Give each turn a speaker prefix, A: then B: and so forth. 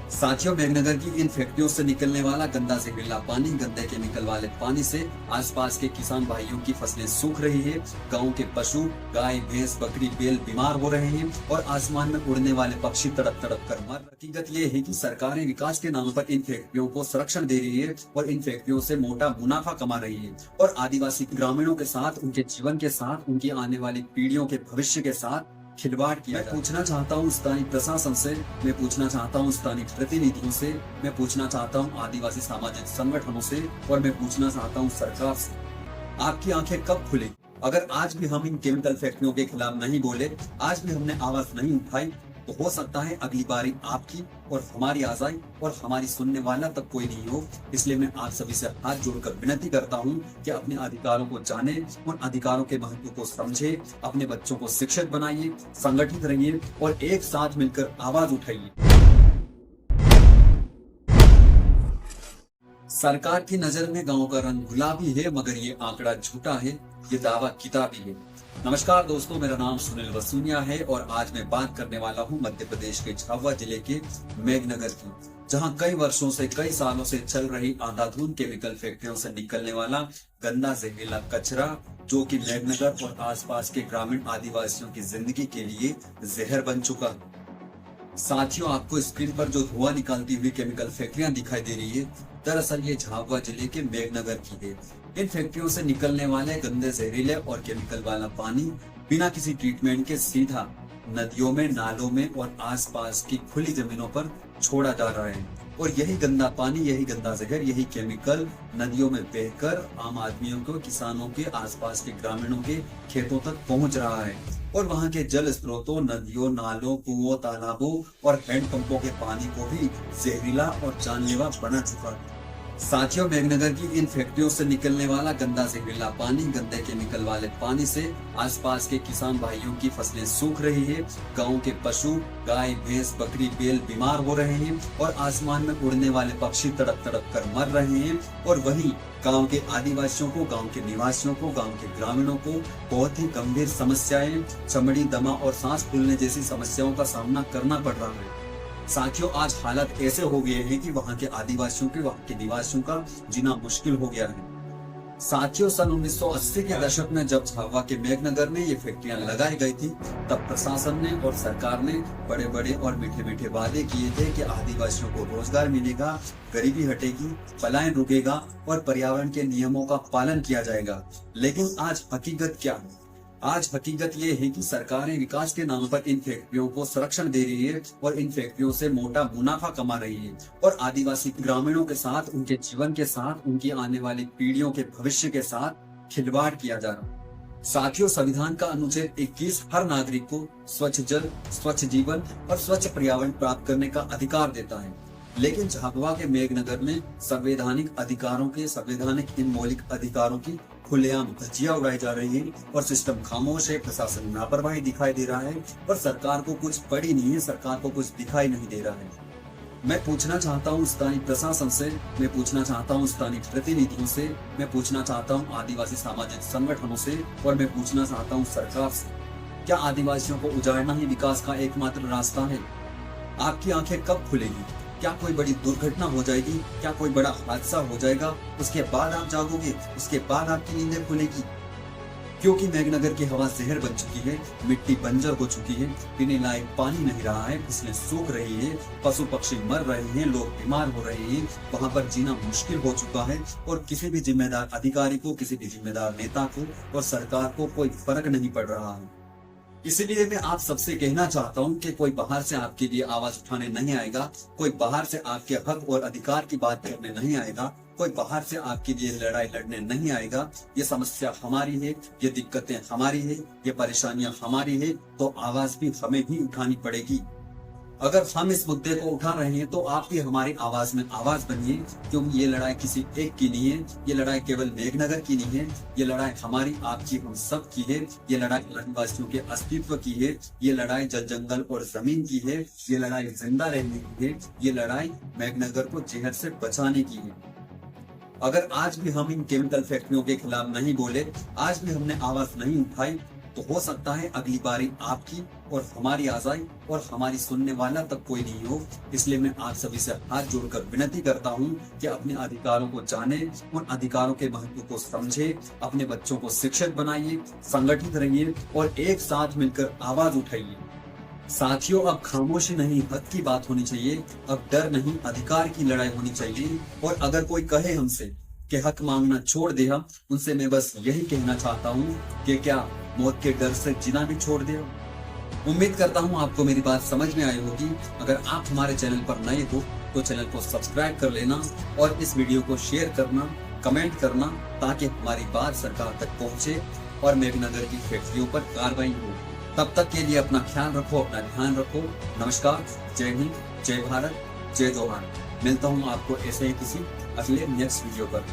A: साथियों, मेघनगर की इन फैक्ट्रियों से निकलने वाला गंदा जहरीला पानी, गंदे केमिकल वाले पानी से आसपास के किसान भाइयों की फसलें सूख रही है। गांव के पशु, गाय, भैंस, बकरी, बैल बीमार हो रहे हैं और आसमान में उड़ने वाले पक्षी तड़प तड़प कर मर। हकीकत ये है कि सरकारें विकास के नाम पर इन फैक्ट्रियों को संरक्षण दे रही है और इन फैक्ट्रियों से मोटा मुनाफा कमा रही है और आदिवासी ग्रामीणों के साथ, उनके जीवन के साथ, उनकी आने वाली पीढ़ियों के भविष्य के साथ खिलवाड़ किया। मैं पूछना चाहता हूँ स्थानीय प्रशासन से, मैं पूछना चाहता हूँ स्थानीय प्रतिनिधियों से, मैं पूछना चाहता हूँ आदिवासी सामाजिक संगठनों से और मैं पूछना चाहता हूँ सरकार से, आपकी आंखें कब खुलेगी? अगर आज भी हम इन केमिकल फैक्ट्रियों के खिलाफ नहीं बोले, आज भी हमने आवाज नहीं उठाई, तो हो सकता है अगली बारी आपकी और हमारी आ जाए और हमारी सुनने वाला तक कोई नहीं हो। इसलिए मैं आप सभी से हाथ जोड़कर विनती करता हूं कि अपने अधिकारों को जाने, उन अधिकारों के महत्व को समझे, अपने बच्चों को शिक्षित बनाइए, संगठित रहिए और एक साथ मिलकर आवाज उठाइए। सरकार की नजर में गांव का रंग गुलाबी है, मगर ये आंकड़ा झूठा है, ये दावा किताबी है। नमस्कार दोस्तों, मेरा नाम सुनील वसूनिया है और आज मैं बात करने वाला हूं मध्य प्रदेश के झाबुआ जिले के मेघनगर की, जहां कई वर्षों से, कई सालों से चल रही अंधाधुंध केमिकल फैक्ट्रियों से निकलने वाला गंदा जहरीला कचरा, जो कि मेघनगर और आसपास के ग्रामीण आदिवासियों की जिंदगी के लिए जहर बन चुका है। साथियों, आपको स्क्रीन पर जो धुआं निकालती हुई केमिकल फैक्ट्रियां दिखाई दे रही है, दरअसल ये झाबुआ जिले के मेघनगर की है। इन फैक्ट्रियों से निकलने वाले गंदे, जहरीले और केमिकल वाला पानी बिना किसी ट्रीटमेंट के सीधा नदियों में, नालों में और आसपास की खुली जमीनों पर छोड़ा जा रहा है और यही गंदा पानी, यही गंदा जहर, यही केमिकल नदियों में बहकर आम आदमियों को, किसानों के, आसपास के ग्रामीणों के खेतों तक पहुंच रहा है और वहां के जल स्रोतों, नदियों, नालों, कुओं, तालाबों और हैंडपंपों के पानी को भी जहरीला और जानलेवा बना चुका है। साथियों, मेघनगर की इन फैक्ट्रियों से निकलने वाला गंदा जहरीला पानी, गंदे केमिकल वाले पानी से आसपास के किसान भाइयों की फसलें सूख रही है। गांव के पशु, गाय, भैंस, बकरी, बैल बीमार हो रहे हैं और आसमान में उड़ने वाले पक्षी तड़प तड़प कर मर रहे हैं और वहीं गांव के आदिवासियों को, गांव के निवासियों को, गांव के ग्रामीणों को बहुत ही गंभीर समस्याएं, चमड़ी, दमा और सांस फूलने जैसी समस्याओं का सामना करना पड़ रहा है। साथियों, आज हालात ऐसे हो गए हैं कि वहां के आदिवासियों के, वहां के निवासियों का जीना मुश्किल हो गया है। साथियों, सन 1980 के दशक में जब झाबुआ के मेघनगर में ये फैक्ट्रियां लगाई गई थी, तब प्रशासन ने और सरकार ने बड़े बड़े और मीठे मीठे वादे किए थे कि आदिवासियों को रोजगार मिलेगा, गरीबी हटेगी, पलायन रुकेगा और पर्यावरण के नियमों का पालन किया जाएगा। लेकिन आज हकीकत क्या है? आज हकीकत ये है कि सरकारें विकास के नाम पर इन फैक्ट्रियों को संरक्षण दे रही है और इन फैक्ट्रियों से मोटा मुनाफा कमा रही है और आदिवासी ग्रामीणों के साथ, उनके जीवन के साथ, उनकी आने वाली पीढ़ियों के भविष्य के साथ खिलवाड़ किया जा रहा है। साथियों, संविधान का अनुच्छेद 21 हर नागरिक को स्वच्छ जल, स्वच्छ जीवन और स्वच्छ पर्यावरण प्राप्त करने का अधिकार देता है। लेकिन झाबुआ के मेघनगर में संवैधानिक अधिकारों के, संवैधानिक इन मौलिक अधिकारों की खुलेआम धज्जियां उड़ाई जा रही है और सिस्टम खामोश है, प्रशासन लापरवाही दिखाई दे रहा है और सरकार को कुछ पड़ी नहीं है, सरकार को कुछ दिखाई नहीं दे रहा है। मैं पूछना चाहता हूँ स्थानीय प्रशासन से, मैं पूछना चाहता हूँ स्थानीय प्रतिनिधियों से, मैं पूछना चाहता हूँ आदिवासी सामाजिक संगठनों से और मैं पूछना चाहता हूँ सरकार से, क्या आदिवासियों को उजाड़ना ही विकास का एकमात्र रास्ता है? आपकी आंखें कब खुलेगी? क्या कोई बड़ी दुर्घटना हो जाएगी? क्या कोई बड़ा हादसा हो जाएगा? उसके बाद आप जागोगे, उसके बाद आपकी नींदें खुलेगी। क्योंकि मेघनगर की हवा जहर बन चुकी है, मिट्टी बंजर हो चुकी है, पीने लायक पानी नहीं रहा है, फसलें सूख रही है, पशु पक्षी मर रहे हैं, लोग बीमार हो रहे हैं, वहां पर जीना मुश्किल हो चुका है और किसी भी जिम्मेदार अधिकारी को, किसी भी जिम्मेदार नेता को और सरकार को कोई फर्क नहीं पड़ रहा है। इसलिए मैं आप सबसे कहना चाहता हूं कि कोई बाहर से आपके लिए आवाज उठाने नहीं आएगा, कोई बाहर से आपके हक और अधिकार की बात करने नहीं आएगा, कोई बाहर से आपके लिए लड़ाई लड़ने नहीं आएगा। ये समस्या हमारी है, ये दिक्कतें हमारी है, ये परेशानियां हमारी है, तो आवाज भी हमें ही उठानी पड़ेगी। अगर हम इस मुद्दे को उठा रहे हैं तो आप भी हमारी आवाज में आवाज बनिए, क्योंकि ये लड़ाई किसी एक की नहीं है, ये लड़ाई केवल मेघनगर की नहीं है, ये लड़ाई हमारी, आपकी, हम सब की है। ये लड़ाई आदिवासियों के अस्तित्व की है, ये लड़ाई जल, जंगल और जमीन की है, ये लड़ाई जिंदा रहने की है, ये लड़ाई मेघनगर को जहर से बचाने की है। अगर आज भी हम इन केमिकल फैक्ट्रियों के खिलाफ नहीं बोले, आज भी हमने आवाज नहीं उठाई, तो हो सकता है अगली बारी आपकी और हमारी आ जाए और हमारी सुनने वाला तक कोई नहीं हो। इसलिए मैं आप सभी से हाथ जोड़कर विनती करता हूँ कि अपने अधिकारों को जाने, उन अधिकारों के महत्व को समझे, अपने बच्चों को शिक्षित बनाइए, संगठित रहिए और एक साथ मिलकर आवाज उठाइए। साथियों, अब खामोशी नहीं हक की बात होनी चाहिए, अब डर नहीं अधिकार की लड़ाई होनी चाहिए। और अगर कोई कहे हमसे कि हक मांगना छोड़ दे, हम उनसे मैं बस यही कहना चाहता हूँ कि क्या मौत के डर से जीना भी छोड़ दे। उम्मीद करता हूँ आपको मेरी बात समझ में आई होगी। अगर आप हमारे चैनल पर नए हो तो चैनल को सब्सक्राइब कर लेना और इस वीडियो को शेयर करना, कमेंट करना, ताकि हमारी बात सरकार तक पहुंचे और मेघनगर की फैक्ट्रियों पर कार्रवाई हो। तब तक के लिए अपना ख्याल रखो, अपना ध्यान रखो। नमस्कार, जय हिंद, जय भारत, जय जवान। मिलता हूँ आपको ऐसे ही किसी अगले नेक्स्ट वीडियो पर।